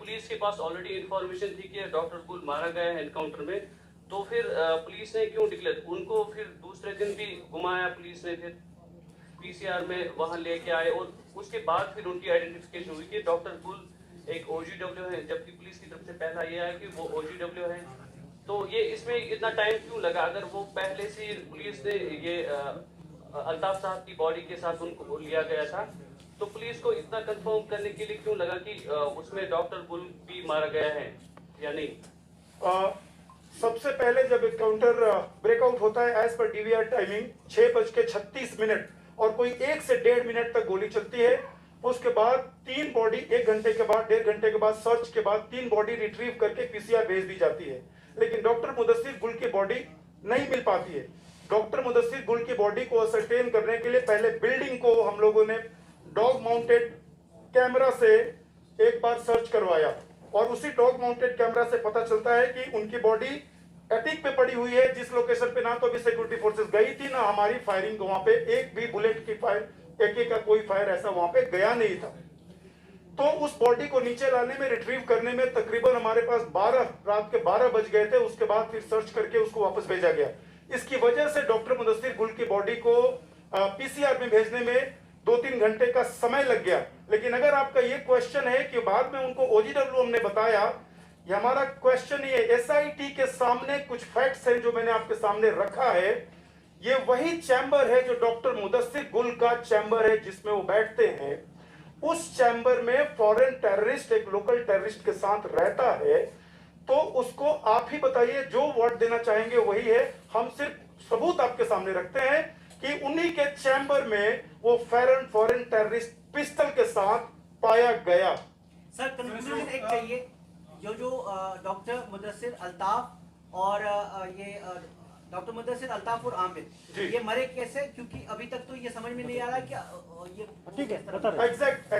Police के पास already information थी कि डॉक्टर गुल मारा गया है एनकाउंटर में, तो फिर पुलिस ने क्यों डिक्लेयर उनको फिर दूसरे दिन भी घुमाया पुलिस ने, फिर पीसीआर में वहां लेके आए और उसके बाद फिर उनकी आइडेंटिफिकेशन हुई कि डॉक्टर गुल एक ओजीडब्ल्यू है, जबकि पुलिस की तरफ से पहला ये आया कि वो ओजीडब्ल्यू है। तो ये इसमें इतना टाइम क्यों लगा? अगर वो पहले से पुलिस ने ये अल्ताफ साहब की बॉडी के साथ उनको लिया गया था, तो पुलिस को इतना कंफर्म करने के लिए क्यों लगा कि उसमें डॉक्टर गुल भी मारा गया है या नहीं? सबसे पहले जब एनकाउंटर ब्रेकआउट होता है एज पर डीवीआर टाइमिंग 6:36 और कोई 1 से 1.5 मिनट तक गोली चलती है। उसके बाद 3 बॉडी 1 घंटे के बाद 1.5 घंटे के बाद सर्च के बाद 3 बॉडी रिट्रीव करके पीसीआर भेज दी जाती है, लेकिन डॉक्टर मुदस्सिर गुल की बॉडी नहीं मिल पाती है। डॉक्टर मुदस्सिर गुल की बॉडी को असरटेन करने के लिए पहले बिल्डिंग को हम लोगों ने डॉग माउंटेड कैमरा से एक बार सर्च करवाया और उसी डॉग माउंटेड कैमरा से पता चलता है कि उनकी बॉडी एटिक पे पड़ी हुई है, जिस लोकेशन पे ना तो अभी सिक्योरिटी फोर्सेस गई थी ना हमारी फायरिंग वहां पे एक भी बुलेट की फायर एके का कोई फायर ऐसा वहां पे गया नहीं था। तो उस बॉडी को नीचे लाने में रिट्रीव करने में तकरीबन हमारे पास रात के 12 बज गए थे। उसके बाद फिर सर्च करके उसको वापस भेजा गया। इसकी वजह से डॉक्टर मुदस्सिर गुल की बॉडी को पीसीआर में भेजने में 2-3 घंटे का समय लग गया। लेकिन अगर आपका ये क्वेश्चन है कि बाद में उनको ओजीडब्ल्यू हमने बताया, ये हमारा क्वेश्चन ये एसआईटी के सामने कुछ फैक्ट्स हैं जो मैंने आपके सामने रखा है। ये वही चैम्बर है जो डॉक्टर मुदस्सिर गुल का चैम्बर है जिसमें वो बैठते हैं। उस चैम्बर में फॉरेन टेररिस्ट एक लोकल टेररिस्ट के साथ रहता है। तो उसको आप ही बताइए, जो वर्ड देना चाहेंगे वही है। हम सिर्फ सबूत आपके सामने रखते हैं कि उन्हीं के चैम्बर में वो फॉरेन टेररिस्ट पिस्टल के साथ पाया गया। सर कंक्लूजन एक चाहिए, जो डॉक्टर मुदस्सिर अल्ताफ और ये डॉक्टर मुदस्सिर अल्ताफ और आमिर ये मरे कैसे? क्योंकि अभी तक तो ये समझ में नहीं आ रहा कि ये ठीक है, बता रहे एग्जैक्ट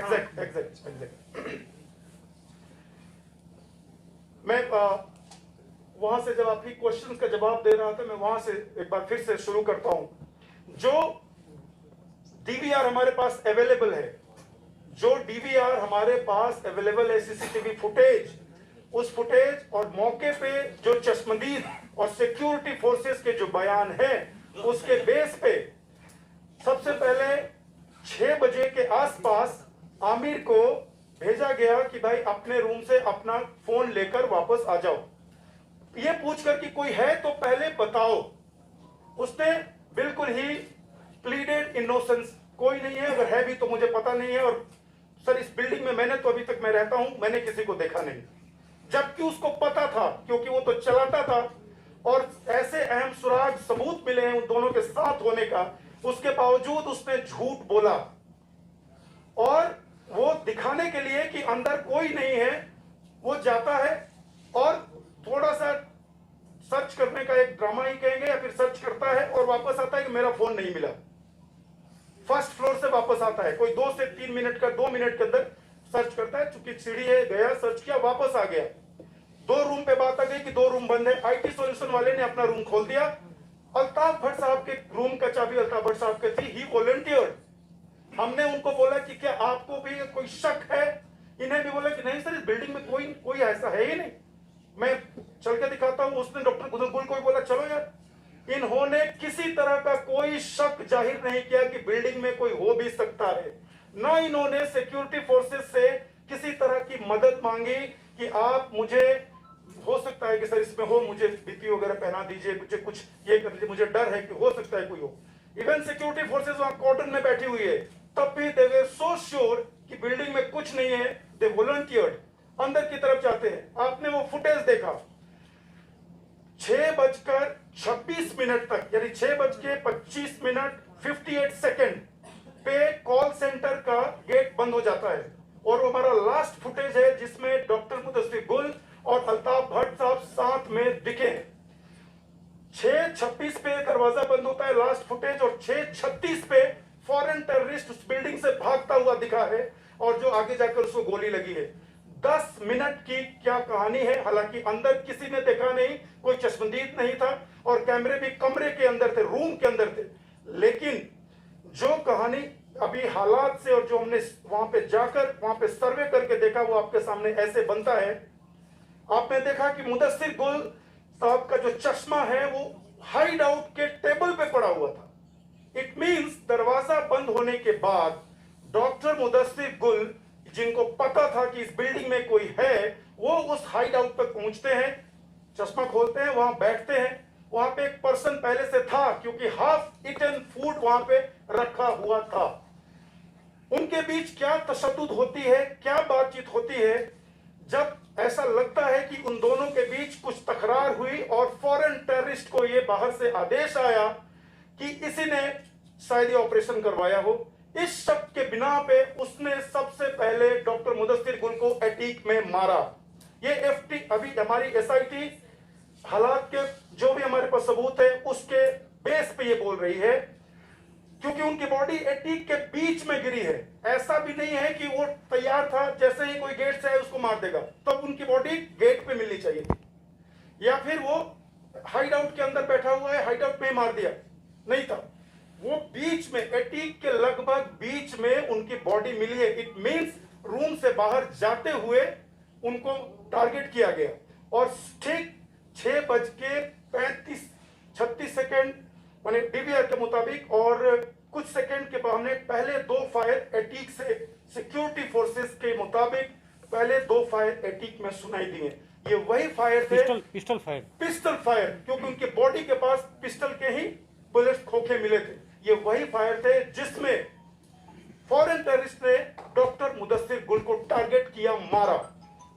मैं वहां से जब आपकी क्वेश्चन का जवाब दे रहा था, मैं वहां से एक बार फिर से शुरू करता हूं। जो डीवीआर हमारे पास अवेलेबल है, सीसीटीवी फुटेज, उस फुटेज और मौके पे जो चश्मदीद और सिक्योरिटी फोर्सेस के जो बयान है, उसके बेस पे सबसे पहले 6 बजे के आसपास आमिर को भेजा गया कि भाई अपने रूम से अपना फोन लेकर वापस आ जाओ, ये पूछकर कि कोई है तो पहले बताओ। उसने बिल्कुल ही प्लीडेड इनोसेंस, कोई नहीं है, अगर है भी तो मुझे पता नहीं है, और सर इस बिल्डिंग में मैंने तो अभी तक मैं रहता हूं, मैंने किसी को देखा नहीं। जबकि उसको पता था, क्योंकि वो तो चलाता था और ऐसे अहम सुराग सबूत मिले हैं उन दोनों के साथ होने का, उसके बावजूद उसने झूठ बोला। और वो दिखाने के लिए कि अंदर कोई नहीं है, वो जाता है और थोड़ा सा सर्च करने का एक ड्रामा ही कहेंगे, या फिर सर्च करता है और वापस आता है कि मेरा फोन नहीं मिला। फर्स्ट फ्लोर से वापस आता है, कोई 2 से 3 मिनट का 2 मिनट के अंदर सर्च करता है, चूंकि सीढ़ी है, गया सर्च किया, वापस आ गया। 2 रूम पे बात आ गई कि 2 रूम बंद है। आईटी सॉल्यूशन वाले ने अपना रूम खोल दिया। अल्ताफ भट्ट साहब के रूम का चाबी अल्ताफ भट्ट साहब के थी, ही वॉलंटियर्ड। हमने उनको बोला कि क्या आपको भी कोई शक है? इन्हें भी बोला कि नहीं सर, इस बिल्डिंग में कोई ऐसा है ही नहीं, मैं चल के दिखाता हूं। उसने डॉक्टर गुल को भी बोला चलो यार। इन्होंने किसी तरह का कोई शक जाहिर नहीं किया कि बिल्डिंग में कोई हो भी सकता है। न इन्होंने सिक्योरिटी फोर्सेस से किसी तरह की मदद मांगी कि आप मुझे, हो सकता है कि सर इसमें हो, मुझे बीपी वगैरह पहना दीजिए, मुझे कुछ ये कर दीजिए, मुझे डर है कि हो सकता है कोई हो। इवन सिक्योरिटी फोर्सेस वहां कॉर्डन में बैठी हुई है, तब भी दे वर सो श्योर कि बिल्डिंग में कुछ नहीं है। दे वॉलंटियर्ड, अंदर की तरफ जाते हैं। आपने वो फुटेज देखा, 6:26 तक, यानी 6:25 पे कॉल सेंटर का गेट बंद हो जाता है। और वो हमारा लास्ट फुटेज है जिसमें डॉक्टर मुदस्सिर गुल और अल्ताफ भट्ट साहब साथ में दिखे। 6:26 पे दरवाजा बंद होता है, लास्ट फुटेज, और 6:36 पे फॉरेन टेररिस्ट उस बिल्डिंग से भागता हुआ दिखा है और जो आगे जाकर उसको गोली लगी है। 10 मिनट की क्या कहानी है। हालांकि अंदर किसी ने देखा नहीं, कोई चश्मदीद नहीं था और कैमरे भी कमरे के अंदर थे, रूम के अंदर थे। लेकिन जो कहानी अभी हालात से और जो हमने वहां पे जाकर वहां पे सर्वे करके देखा वो आपके सामने ऐसे बनता है। आपने देखा कि मुदस्सिर गुल साहब का जो चश्मा है वो हाइड आउट के टेबल पे पड़ा हुआ था। इट मींस दरवाजा बंद होने के बाद डॉक्टर मुदस्सिर गुल, जिनको पता था कि इस बिल्डिंग में कोई है, वो उस हाइड आउट तक पहुंचते हैं, चश्मा खोलते हैं, वहां बैठते हैं। वहां पे एक पर्सन पहले से था क्योंकि हाफ ईटन फूड वहां पे रखा हुआ था। उनके बीच क्या तशद्दुद होती है, क्या बातचीत होती है, जब ऐसा लगता है कि उन दोनों के बीच कुछ तकरार हुई और फॉरेन टेररिस्ट को ये बाहर से आदेश आया कि इसी ने शायद ये ऑपरेशन करवाया हो। इस शक के बिना पे उसने सबसे पहले डॉक्टर मुदस्सिर गुल को एटीक में मारा। ये एफटी अभी हमारी एसआईटी हालात के जो भी हमारे पास सबूत है उसके बेस पे ये बोल रही है, क्योंकि उनकी बॉडी एटीक के बीच में गिरी है। ऐसा भी नहीं है कि वो तैयार था जैसे ही कोई गेट से आए उसको मार देगा, तब उनकी बॉडी गेट पे मिलनी चाहिए थी, या फिर वो हाइड आउट के अंदर बैठा हुआ है, हाइड आउट में मार दिया, नहीं था। वो बीच में एटीक के लगभग बीच में उनकी बॉडी मिली है। इट मींस रूम से बाहर जाते हुए उनको टारगेट किया गया और ठीक 6:36 माने डीवीआर के मुताबिक और कुछ सेकंड के बाद हमने पहले 2 फायर एटीक से सिक्योरिटी फोर्सेस के मुताबिक पहले 2 फायर एटीक में सुनाई दिए। ये वही फायर थे, पिस्टल फायर, क्योंकि उनके बॉडी के पास पिस्टल के ही बुलेट खोखे मिले थे। ये वही फायर थे जिसमें फॉरेन टेररिस्ट ने डॉक्टर मुदस्सिर गुल को टारगेट किया, मारा।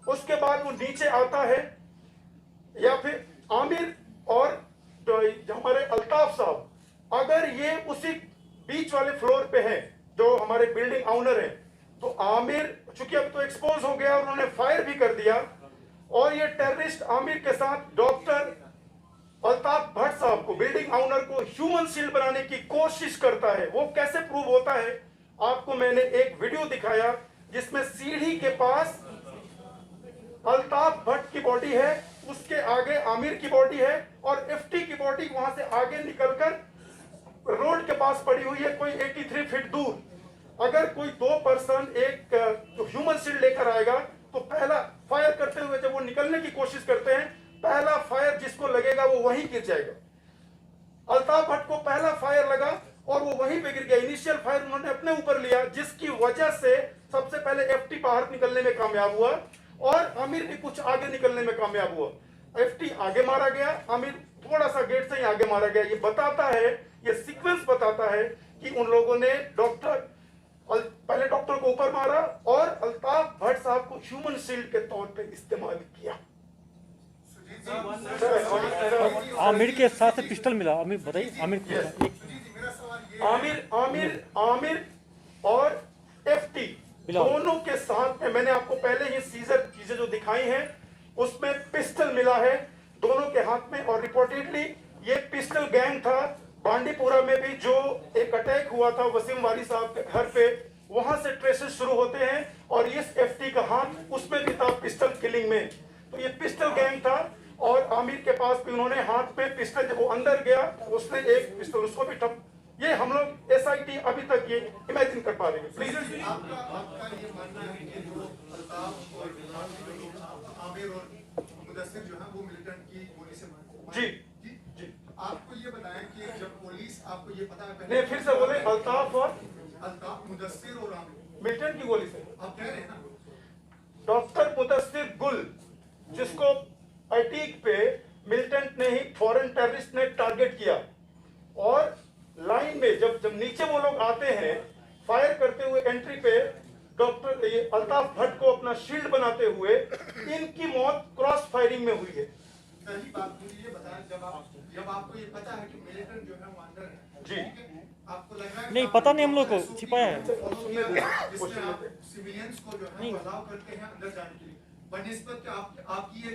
उसके बाद वो नीचे आता है, या फिर आमिर और हमारे अल्ताफ साहब, अगर ये उसी बीच वाले फ्लोर पे हैं जो हमारे बिल्डिंग ऑनर हैं, तो आमिर चूंकि अब तो एक्सपोज हो गया और उन्होंने फायर भी कर दिया, और ये टेररिस्ट आमिर के साथ डॉक्टर अल्ताफ भट्ट साहब को, बिल्डिंग ऑनर को ह्यूमन शील्ड बनाने की कोशिश करता है। वो कैसे प्रूव होता है? आपको मैंने एक वीडियो दिखाया जिसमें सीढ़ी के पास अल्ताफ भट्ट की बॉडी है, उसके आगे आमिर की बॉडी है, और एफटी की बॉडी वहां से आगे निकलकर रोड के पास पड़ी हुई है, कोई 83 फीट दूर। अगर कोई 2 पर्सन एक ह्यूमन शील्ड लेकर आएगा तो पहला फायर करते हुए जब वो निकलने की कोशिश करते हैं, पहला फायर जिसको लगेगा वो वहीं गिर जाएगा। अल्ताफ भट्ट को पहला फायर लगा और वो वहीं पे गिर गया। इनिशियल फायर उन्होंने अपने ऊपर लिया, जिसकी वजह से सबसे पहले एफटी बाहर निकलने में कामयाब हुआ और आमिर भी कुछ आगे निकलने में कामयाब हुआ। एफटी आगे मारा गया, आमिर थोड़ा सा गेट से ही आगे मारा गया। ये बताता है, ये सीक्वेंस बताता है कि उन लोगों ने पहले डॉक्टर को ऊपर मारा और अल्ताफ भट्ट साहब को ह्यूमन शील्ड के तौर पे इस्तेमाल किया। आमिर के साथ पिस्टल मिला, आमिर बताइए, आमिर और एफटी दोनों के साथ में मैंने आपको पहले ही सीजर चीजें जो दिखाई हैं उसमें पिस्टल मिला है दोनों के हाथ में। और रिपोर्टेडली ये पिस्टल गैंग था बांडीपुरा में भी, जो एक अटैक हुआ था वसीम वाली साहब के घर पे, वहां से ट्रेसेस शुरू होते हैं और इस एफटी का हाथ उसमें भी था पिस्टल किलिंग में। तो ये पिस्टल गैंग था और आमिर के पास भी उन्होंने हाथ में पिस्टल, जब वो अंदर गया उसने एक पिस्टल उसको भी ठप। ये हम लोग एसआईटी अभी तक ये इमेजिन कर पा रही है। प्लीज आपका ये मानना है कि जो अल्ताफ और आमिर और मुदस्सिर जो है वो मिलिटेंट की गोली से मारे? जी। आपको ये बताएं कि जब पुलिस आपको ये पता है पहले, नहीं फिर से बोले, अल्ताफ मुदस्सिर और आमिर मिलिटेंट की गोली से आप कह रहे हैं ना? डॉक्टर मुदस्सिर गुल, जिसको अटीक पे मिलिटेंट ने ही फॉरेन टेररिस्ट ने टारगेट किया, और लाइन में जब नीचे वो लोग आते हैं फायर करते हुए एंट्री पे, डॉक्टर अल्ताफ भट्ट को अपना शील्ड बनाते हुए, इनकी मौत क्रॉस फायरिंग में हुई है। पहली बात मुझे ये बताएं, जब आपको ये पता है कि मिलिटेंट जो है वो अंदर है, जी, आपको लग रहा है नहीं पता नहीं, हम लोग को छिपाया है, जिसमें आप सिविलियंस को जो है अलाउ करते हैं अंदर जाने के लिए, बनिस्बत आपकी ये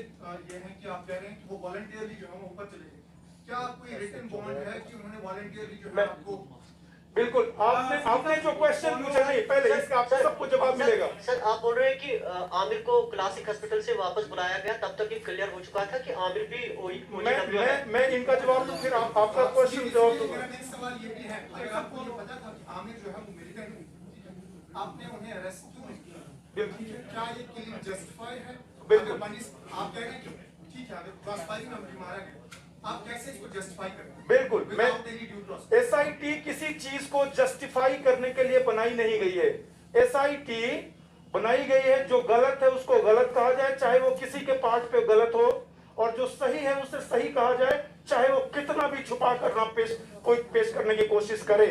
है कि आप कह रहे हैं कि वो वॉलंटियरली जो है वो ऊपर चले गए। क्या कोई रिटन बॉन्ड है कि उन्होंने वॉलंटियरली जो है आपको? बिल्कुल, आपने जो क्वेश्चन पूछा, नहीं पहले इसका आपको सबको जवाब मिलेगा। सर आप बोल रहे हैं कि आमिर को क्लासिक हॉस्पिटल से वापस बुलाया गया, तब तक ये क्लियर हो चुका था कि आमिर भी मैं इनका जवाब दूं फिर आपका क्वेश्चन जवाब दूंगा। मेरा नेक्स्ट सवाल ये भी है, अगर आपको ये पता था कि आमिर जो है वो मिलिटेंट आपने उन्हें अरेस्ट क्यों नहीं किया? बिल्कुल। क्या ये किलिंग जस्टिफाई है? बिल्कुल। आप कह रहे हैं कि ठीक है, अगर क्रॉसफायरिंग में मारा गया, आप कैसे इसको जस्टिफाई करते हैं? बिल्कुल। मैं Without any due process. SIT किसी चीज को जस्टिफाई करने के लिए बनाई नहीं गई है। एसआईटी बनाई गई है, जो गलत है उसको गलत कहा जाए, चाहे वो किसी के पार्ट पे गलत हो, और जो सही है उसे सही कहा जाए, चाहे वो कितना भी छुपा कर ना पेश करने की कोशिश करे।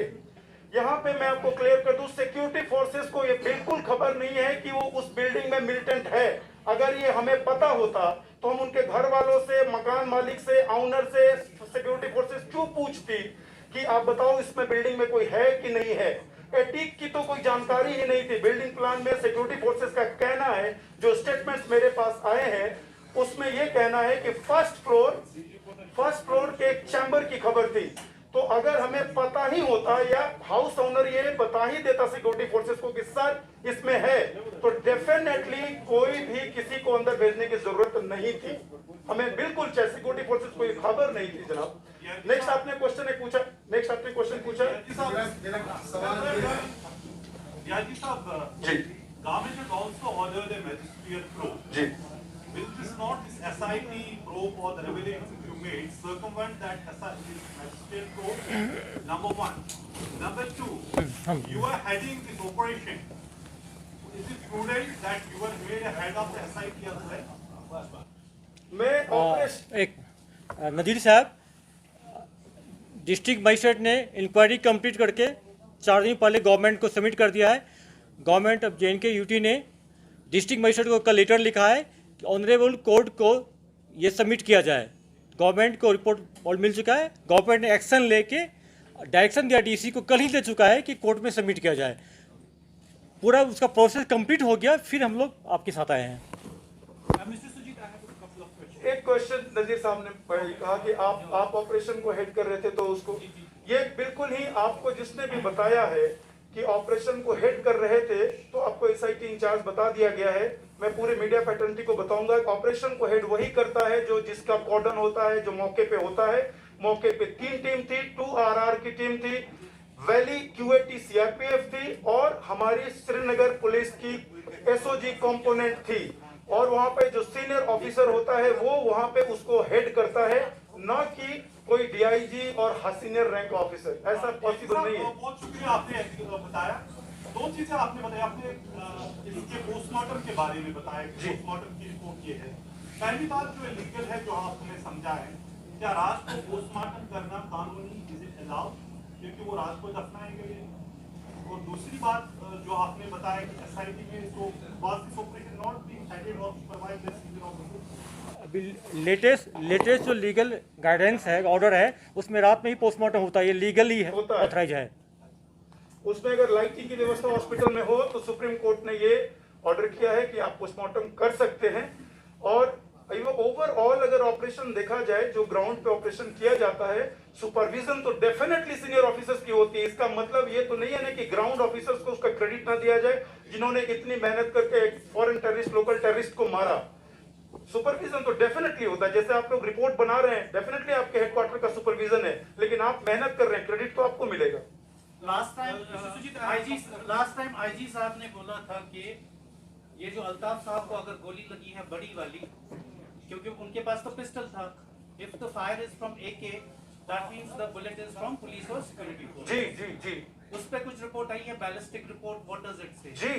यहाँ पे मैं आपको क्लियर कर दूं, सिक्योरिटी फोर्सेस को ये बिल्कुल खबर नहीं है कि वो उस बिल्डिंग में मिलिटेंट है। अगर ये हमें पता होता तो हम उनके घर वालों से, मकान मालिक से, ऑनर से, सिक्योरिटी फोर्सेस क्यों पूछती कि आप बताओ इसमें बिल्डिंग में कोई है कि नहीं है। एटीक की तो कोई जानकारी ही नहीं थी। बिल्डिंग प्लान में सिक्योरिटी फोर्सेस का कहना है, जो स्टेटमेंट्स मेरे पास आए हैं उसमें यह कहना है कि फर्स्ट फ्लोर के एक चैम्बर की खबर थी। तो अगर हमें पता ही होता या हाउस ओनर ये बता ही देता सिक्योरिटी फोर्सेस को कि सर इसमें है, तो डेफिनेटली कोई भी किसी को अंदर भेजने की जरूरत नहीं थी। हमें बिल्कुल सिक्योरिटी फोर्सेस को ये खबर नहीं थी जनाब। नेक्स्ट आपने क्वेश्चन पूछा। जी Government has also ordered a magisterial probe. जी Will this not, this SIT probe or the revelations you made, circumvent that magisterial probe? Number one. Number two, you are heading this operation. Is it prudent that you are made a head of the SIT as well? मैं operation एक नजीर साहब, district magistrate ने inquiry complete करके 4 दिन पहले government को submit कर दिया है। गवर्नमेंट ऑफ JNK UT ने डिस्ट्रिक्ट मजिस्ट्रेट को कल लेटर लिखा है कि ऑनरेबल कोर्ट को ये सबमिट किया जाए। गवर्नमेंट को रिपोर्ट और मिल चुका है। गवर्नमेंट ने एक्शन लेके डायरेक्शन दिया DC को, कल ही दे चुका है कि कोर्ट में सबमिट किया जाए। पूरा उसका प्रोसेस कंप्लीट हो गया, फिर हम लोग आपके साथ आए हैं। एक क्वेश्चन नजीर साहब ने कहा कि आप ऑपरेशन को हेड कर रहे थे, तो उसको ये बिल्कुल ही आपको जिसने भी बताया है कि ऑपरेशन को हेड कर रहे थे, तो आपको SIT इंचार्ज बता दिया गया है। मैं पूरे मीडिया फैटर्निटी को बताऊंगा, ऑपरेशन को हेड वही करता है जो जिसका कॉर्डन होता है, जो मौके पे होता है। मौके पे 3 टीम थी, 2 RR की टीम थी, वैली QAT CRPF थी, और हमारी श्रीनगर पुलिस की SOG कंपोनेंट थी। और वहां पे जो सीनियर ऑफिसर होता है वो वहां पे उसको हेड करता है, ना कि कोई DIG और सीनियर रैंक ऑफिसर। ऐसा पॉसिबल नहीं है। बहुत शुक्रिया, आपने बताया। 2 चीजें आपने बताया। आपने इसके पोस्टमार्टम के बारे में बताया कि पोस्टमार्टम की रिपोर्ट ये है। पहली बात जो लीगल है, जो आपने समझा है, क्या राज को पोस्टमार्टम करना कानूनी इज इट अलाउड, क्योंकि वो राज को दफनाएंगे? और दूसरी बात जो आपने बताया कि SIT में तो was this operation not being headed और सुपरवाइज्ड बाय सीनियर ऑफिसर? अभी लेटेस्ट जो लीगल गाइडेंस है, ऑर्डर है, उसमें रात में ही पोस्टमार्टम होता है। ये लीगली है, ऑथराइज है। उसमें अगर लाइटिंग की व्यवस्था हॉस्पिटल में हो तो सुप्रीम कोर्ट ने ये ऑर्डर किया है कि आप पोस्टमार्टम कर सकते हैं। और ओवरऑल अगर ऑपरेशन देखा जाए, जो ग्राउंड पे ऑपरेशन किया जाता है, सुपरविजन तो डेफिनेटली सीनियर ऑफिसर्स की होती है। इसका मतलब ये तो नहीं है ना कि ग्राउंड ऑफिसर्स को उसका क्रेडिट ना दिया जाए, जिन्होंने इतनी मेहनत करके एक फॉरेन टेररिस्ट, लोकल टेररिस्ट को मारा। सुपरविजन तो डेफिनेटली होता है। जैसे आप लोग रिपोर्ट बना रहे हैं, डेफिनेटली आपके हेडक्वार्टर का सुपरविजन है, लेकिन आप मेहनत कर रहे हैं, क्रेडिट तो आपको मिलेगा। लास्ट टाइम IG साहब ने बोला था कि ये जो अल्ताफ साहब को अगर गोली लगी है बड़ी वाली, क्योंकि उनके पास तो पिस्टल था, if the fire is from AK, that means the bullet is from police और सिक्योरिटी फोर्स। जी उस पे कुछ रिपोर्ट आई है, ballistic report, what does it से? जी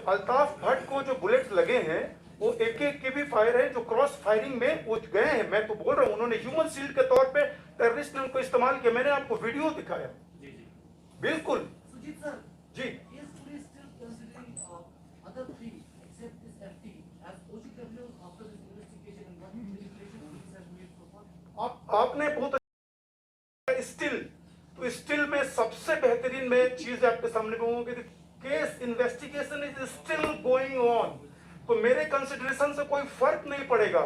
अल्ताफ भट्ट को जो बुलेट्स लगे हैं वो AK के भी फायर है, जो क्रॉस फायरिंग में वो गए हैं। मैं तो बोल रहा हूँ, उन्होंने ह्यूमन शील्ड के तौर पे टेररिस्ट ने उनको इस्तेमाल किया। मैंने आपको वीडियो दिखाया। जी जी बिल्कुल Sujit sir, ji. is police still considering other three except this FT as OGW after this investigation and what manipulation police has made so far? आपने बहुत स्टिल में सबसे बेहतरीन में चीज आपके सामने कहूंगा कि case investigation is still going on. तो मेरे कंसिडरेशन से कोई फर्क नहीं पड़ेगा,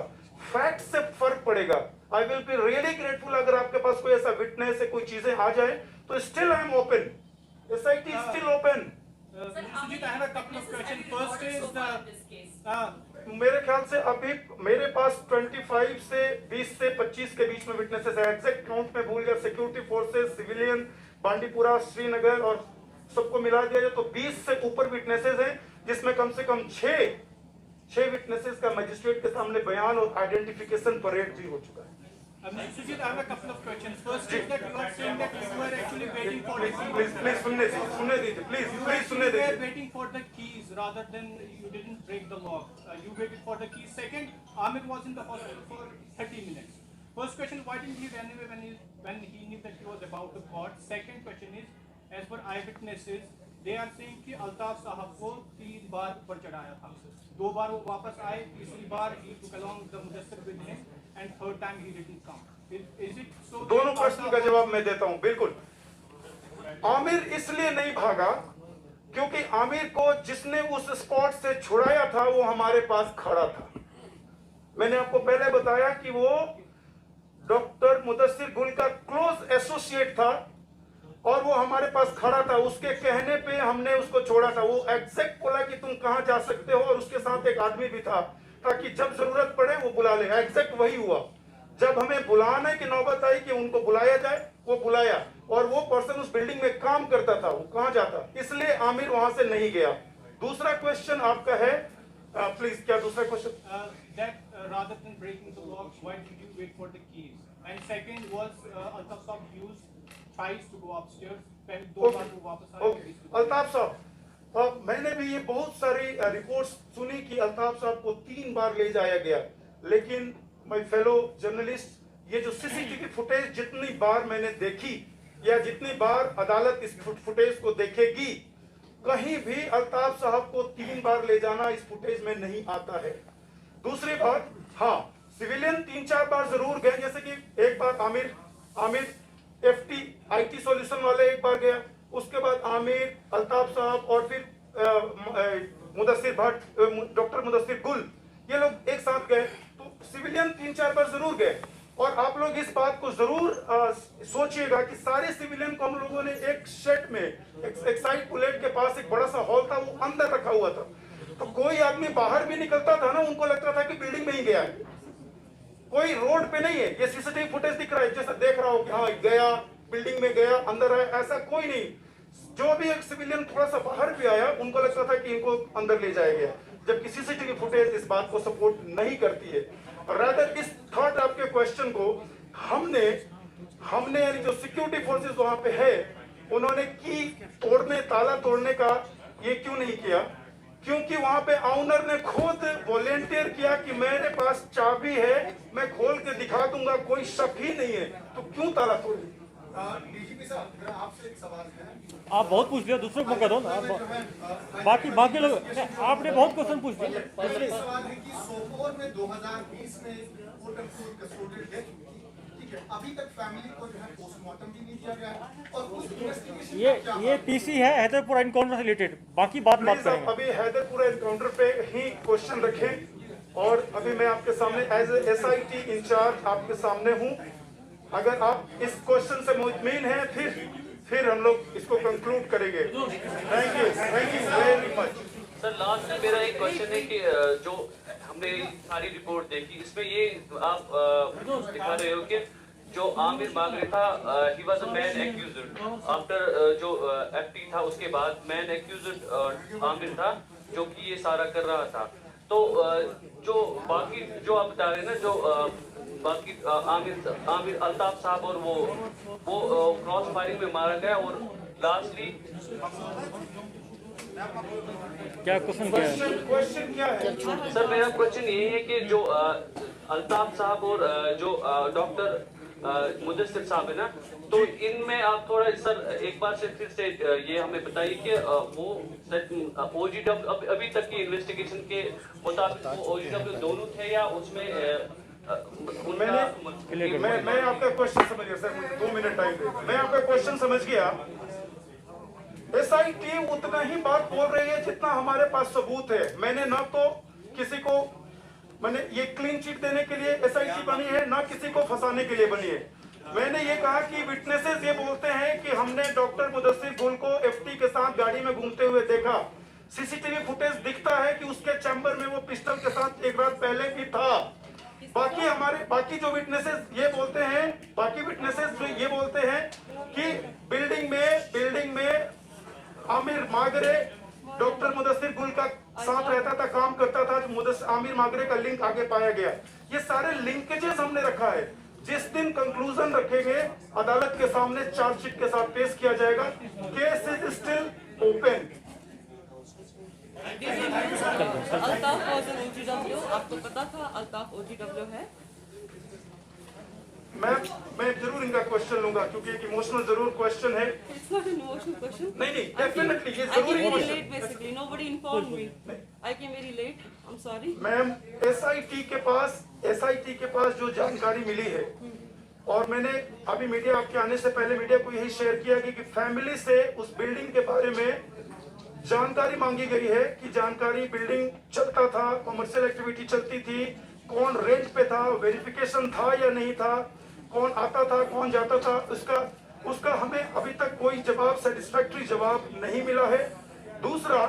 फैक्ट से फर्क पड़ेगा। I will be really grateful अगर आपके पास कोई ऐसा विटनेस है, कोई चीजें आ जाए, तो still I am open. SIT is still open. Sujit, I have a couple of questions. First is मेरे ख्याल से अभी मेरे पास 25 से 20 से 25 के बीच में विटनेसेस है। एग्जैक्ट काउंट में भूल गया। Security forces, civilian, Bandipora, Srinagar और सबको मिला दिया जाए तो 20 से ऊपर विटनेसेस हैं, जिसमें कम से कम 6 विटनेसेस का मजिस्ट्रेट के सामने बयान और आइडेंटिफिकेशन परेड भी हो चुका है। Sujit, I have a couple of questions. First is that you are saying that you were actually waiting for the keys. Please सुनने दीजिए प्लीज सुनने You were दीजिए। waiting for the keys rather than you didn't break the lock. You waited for the keys. Second, Amir was in the hospital for 30 minutes. First question, why didn't he run away when he knew that he was about to caught? Second question is, as per eyewitnesses, they are saying कि अल्ताफ साहब को 3 बार ऊपर चढ़ाया था, 2 बार वो वापस आए, तीसरी बार he took along the Mudassir with him, and third time he didn't come. Is it so? दोनों प्रश्न का जवाब मैं देता हूं। बिल्कुल, आमिर इसलिए नहीं भागा क्योंकि आमिर को जिसने उस स्पॉट से छुड़ाया था वो हमारे पास खड़ा था। मैंने आपको पहले बताया कि वो डॉक्टर मुदस्सिर गुल का क्लोज एसोसिएट था और वो हमारे पास खड़ा था। उसके कहने पे हमने उसको छोड़ा था। वो एग्जैक्ट बोला कि तुम कहां जा सकते हो, और उसके साथ एक आदमी भी था ताकि जब जरूरत पड़े वो बुला ले। एग्जैक्ट वही हुआ। जब हमें बुलाने की नौबत आई कि उनको बुलाया जाए, वो बुलाया, और वो पर्सन उस बिल्डिंग में काम करता था, वो कहां जाता, इसलिए आमिर वहां से नहीं गया। दूसरा क्वेश्चन आपका है, प्लीज क्या दूसरा question? That rather than breaking the lock, why did you wait for the keys? And second was Altaf Saab used tries to go upstairs. पहले 2 बार वो वापस आए। अल्ताफ साहब, मैंने भी ये बहुत सारी रिपोर्ट्स सुनी कि अल्ताफ साहब को 3 बार ले जाया गया, लेकिन माय फेलो जर्नलिस्ट, ये जो सीसीटीवी फुटेज जितनी बार मैंने देखी या जितनी बार अदालत इस फुटेज को देखेगी, कहीं भी अल्ताफ साहब को 3 बार ले जाना इस फुटेज में नहीं आता है। दूसरी बात, हाँ, सिविलियन 3-4 बार जरूर गए, जैसे कि एक बार आमिर FT IT सॉल्यूशन वाले एक बार गया, उसके बाद आमिर, अल्ताफ साहब और फिर मुदस्सिर भट्ट, डॉक्टर मुदस्सिर गुल, ये लोग एक साथ गए। तो सिविलियन 3-4 बार जरूर गए। और आप लोग इस बात को जरूर सोचिएगा कि सारे सिविलियन को हम लोगों ने एक शेड में, एक्साइड बुलेट के पास एक बड़ा सा हॉल था, वो अंदर रखा हुआ था। तो कोई आदमी बाहर भी निकलता था ना, उनको लगता था कि बिल्डिंग में ही गया है, कोई रोड पे नहीं है। ये सीसीटीवी फुटेज दिख रहा है, जैसा देख रहा हो कि हाँ गया, बिल्डिंग में गया, अंदर आया, ऐसा कोई नहीं। जो भी एक सिविलियन थोड़ा सा बाहर भी आया, उनको लगता था कि इनको अंदर ले जाया गया, जबकि सीसीटीवी फुटेज इस बात को सपोर्ट नहीं करती है। रादर इस थर्ड आपके क्वेश्चन को हमने यानी जो सिक्योरिटी फोर्सेस वहां पे है, उन्होंने की तोड़ने, ताला तोड़ने का ये क्यों नहीं किया? क्योंकि वहां पे ऑनर ने खुद वॉलेंटियर किया कि मेरे पास चाबी है, मैं खोल के दिखा दूंगा, कोई शक ही नहीं है, तो क्यों ताला तोड़े? डीजीपी साहब, मेरा आपसे एक सवाल है। आप बहुत पूछ लिया, दूसरों को मौका दो ना। बाकी लोग, आपने बहुत क्वेश्चन पूछ दिए। सवाल है कि सोपोर में 2020 में कोर्ट ऑफ कस्टोडियल डेथ हुई थी, ठीक है, अभी तक फैमिली को जो है पोस्टमार्टम भी नहीं दिया गया है, और उस इन्वेस्टिगेशन ये पीसी है हैदरपुर एनकाउंटर से रिलेटेड, बाकी बात करेंगे। अभी हैदरपुर एनकाउंटर पे ही क्वेश्चन रखें, और अभी मैं आपके सामने एज ए SIT इंचार्ज आपके सामने हूँ। अगर आप इस क्वेश्चन से मुतमईन हैं, फिर हम लोग इसको कंक्लूड करेंगे। Thank you very much. Sir, last में मेरा एक क्वेश्चन है कि जो हमने सारी रिपोर्ट देखी, इसमें ये आप दिखा रहे हो कि जो आमिर मागरे था, he was a man accused after जो FT था, उसके बाद मैन एक्यूज्ड आमिर था जो कि ये सारा कर रहा था। तो जो बाकी जो आप बता रहे हैं ना, जो बाकी आमिर अल्ताफ साहब और वो क्रॉस फायरिंग में मारा गया, और लास्टली क्या क्वेश्चन क्या है? सर, मेरा क्वेश्चन ये है कि जो अल्ताफ साहब और जो डॉक्टर मुदस्सिर साहब है ना, तो इनमें आप थोड़ा सर एक बार से फिर से ये हमें बताइए कि वो OGW अभी तक की इन्वेस्टिगेशन के मुताबिक वो OGW दोनों थे, या उसमें मैं आपका क्वेश्चन समझ गया सर, मुझे 2 मिनट टाइम दे। मैं आपका क्वेश्चन समझ गया। SIT उतना ही बात बोल रही है जितना हमारे पास सबूत है। मैंने ना तो किसी को, मैंने ये क्लीन चिट देने के लिए SIT बनी है, ना किसी को फंसाने के लिए बनी है। मैंने ये कहा कि विटनेसेस ये बोलते हैं कि हमने डॉक्टर मुदस्सिर गुल को FT के साथ गाड़ी में घूमते हुए देखा। सीसीटीवी फुटेज दिखता है कि उसके चैम्बर में वो पिस्टल के साथ एक रात पहले भी था। बाकी जो विटनेसेस ये बोलते हैं कि बिल्डिंग में आमिर मागरे डॉक्टर मुदस्सिर गुल का साथ रहता था, काम करता था, आमिर मागरे का लिंक आगे पाया गया। ये सारे लिंकेजेस हमने रखा है। जिस दिन कंक्लूजन रखेंगे अदालत के सामने चार्जशीट के साथ पेश किया जाएगा। Case is still open. Altaf was an OGW, आपको पता था अल्ताफ OGW है? मैं जरूर इनका क्वेश्चन लूंगा क्योंकि एक इमोशनल जरूर क्वेश्चन है। It's not an emotional question. नहीं डेफिनेटली ये I जरूर came very emotional. late basically. Nobody informed me. I came very late. I'm sorry. Ma'am SIT के पास जो जानकारी मिली है और मैंने अभी मीडिया आपके आने से पहले मीडिया को यही शेयर किया कि फैमिली से उस बिल्डिंग के बारे में जानकारी मांगी गई है कि जानकारी बिल्डिंग चलता था, कॉमर्शियल एक्टिविटी चलती थी, कौन रेंट पे था, वेरिफिकेशन था या नहीं था, कौन आता था कौन जाता था, उसका हमें अभी तक कोई जवाब सेटिस्फैक्टरी जवाब नहीं मिला है। दूसरा,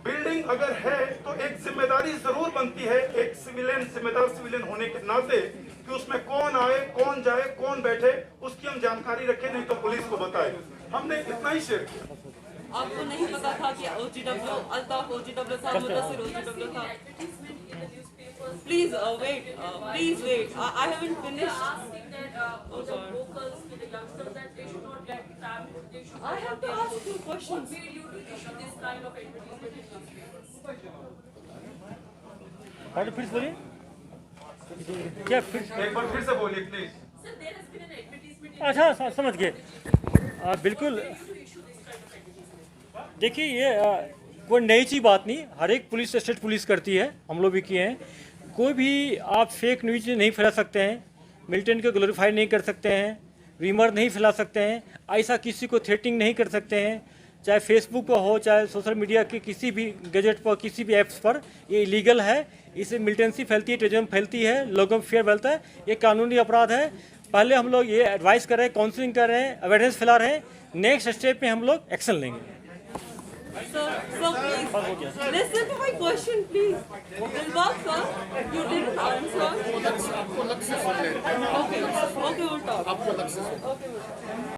बिल्डिंग अगर है तो एक जिम्मेदारी जरूर बनती है एक जिम्मेदार सिविलियन होने के नाते कि उसमें कौन आए कौन जाए कौन बैठे उसकी हम जानकारी रखें, नहीं तो पुलिस को बताए। हमने इतना ही शेयर किया। आपको नहीं पता था कि OGW अल्ताफ OGW था, मुदस्सिर OGW था? Please wait. Please wait. I haven't finished. Oh, sorry. I have to ask you questions. और फिर से बोलिए क्या फिर एक बार फिर से बोलिए प्लीज। अच्छा समझ गए। बिल्कुल देखिए ये कोई नई चीज़ बात नहीं, हर एक पुलिस स्टेट पुलिस करती है, हम लोग भी किए हैं। कोई भी आप फेक न्यूज नहीं फैला सकते हैं, मिलिटेंट को ग्लोरीफाई नहीं कर सकते हैं, रीमर नहीं फैला सकते हैं, ऐसा किसी को थ्रेटिंग नहीं कर सकते हैं, चाहे फेसबुक पर हो चाहे सोशल मीडिया के किसी भी गैजेट पर किसी भी ऐप्स पर। ये इलीगल है, इससे मिलिटेंसी फैलती है, टेररिज्म फैलती है, लोगों में फियर फैलता है, ये कानूनी अपराध है। पहले हम लोग ये एडवाइस कर रहे हैं, काउंसलिंग कर रहे हैं, अवेयरनेस फैला रहे हैं, नेक्स्ट स्टेप में हम लोग एक्शन लेंगे। So please listen to my question, please. Dilbag sir, you didn't answer. Okay, we'll talk. Okay, we'll talk.